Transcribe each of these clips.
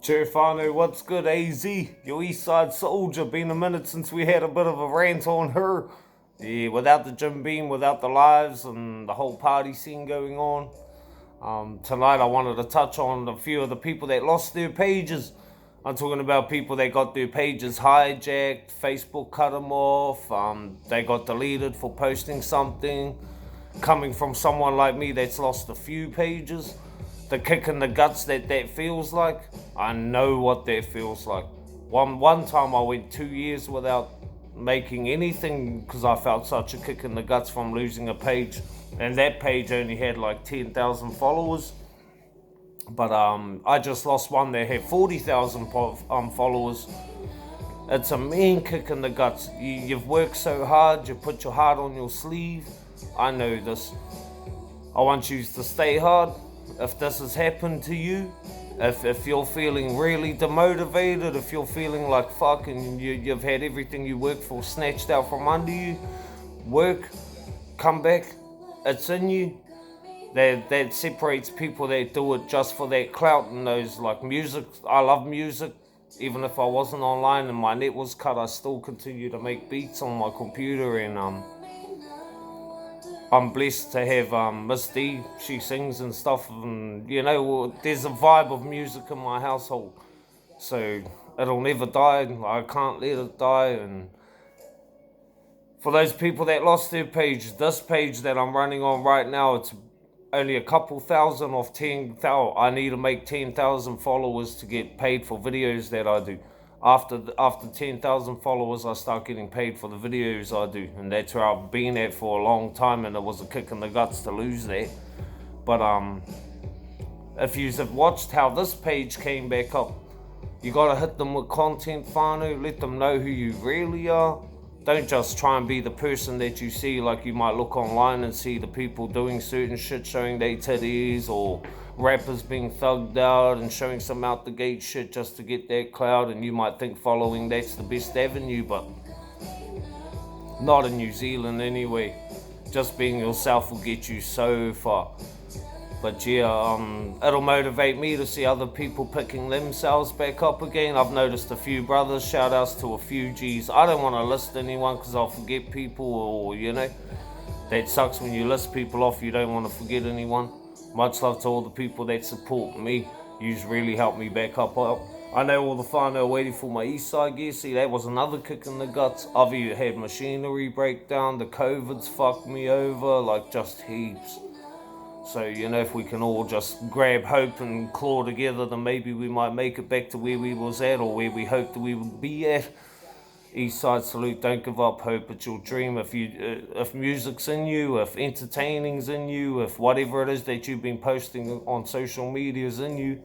Cherifano, what's good, AZEE? Your East Side Soldier. Been a minute since we had a bit of a rant on her. Yeah, without the Jim Beam, without the lives and the whole party scene going on. Tonight I wanted to touch on a few of the people that lost their pages. I'm talking about people that got their pages hijacked, Facebook cut them off, they got deleted for posting something. Coming from someone like me that's lost a few pages, the kick in the guts that feels like, I know what that feels like. One time I went 2 years without making anything because I felt such a kick in the guts from losing a page, and that page only had like 10,000 followers. But I just lost one that had 40,000 followers. It's a mean kick in the guts. You've worked so hard, you put your heart on your sleeve. I know this. I want you to stay hard. If this has happened to you, if you're feeling really demotivated, if you're feeling like fuck and you've had everything you worked for snatched out from under you, work, come back. It's in you. That separates people that do it just for that clout and those like music. I love music. Even if I wasn't online and my net was cut, I still continue to make beats on my computer, and I'm blessed to have Miss D. She sings and stuff, and there's a vibe of music in my household, so it'll never die. I can't let it die. And for those people that lost their page, this page that I'm running on right now, it's only a couple thousand off 10,000. I need to make 10,000 followers to get paid for videos that I do. After 10,000 followers, I start getting paid for the videos I do, and that's where I've been at for a long time, and it was a kick in the guts to lose that. But if you have watched how this page came back up, you gotta hit them with content, whānau. Let them know who you really are. Don't just try and be the person that you see. Like, you might look online and see the people doing certain shit, showing their titties, or rappers being thugged out and showing some out the gate shit just to get that clout, and you might think following that's the best avenue, but not in New Zealand anyway. Just being yourself will get you so far. But yeah, it'll motivate me to see other people picking themselves back up again. I've noticed a few brothers, shout outs to a few G's. I don't want to list anyone because I'll forget people, or that sucks when you list people off, you don't want to forget anyone. Much love to all the people that support me. You've really helped me back up. I know all the whānau waiting for my east side gear. See, that was another kick in the guts. I've either had machinery breakdown, the COVID's fucked me over, like just heaps. So, if we can all just grab hope and claw together, then maybe we might make it back to where we was at, or where we hoped we would be at. Eastside salute, don't give up hope, it's your dream. If music's in you, if entertaining's in you, if whatever it is that you've been posting on social media's in you,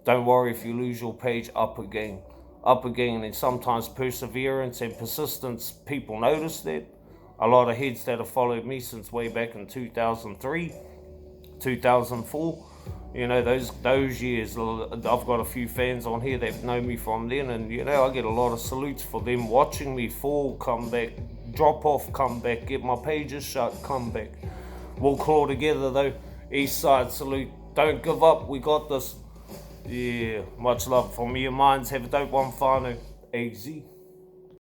don't worry if you lose your page. Up again. And sometimes perseverance and persistence, people notice that. A lot of heads that have followed me since way back in 2003, 2004, those years, I've got a few fans on here that know me from then, and I get a lot of salutes for them watching me fall, come back, drop off, come back, get my pages shut, come back. We'll claw together though. East side salute, don't give up, we got this. Yeah, much love from me and mines. Have a dope one, whānau. AZEE.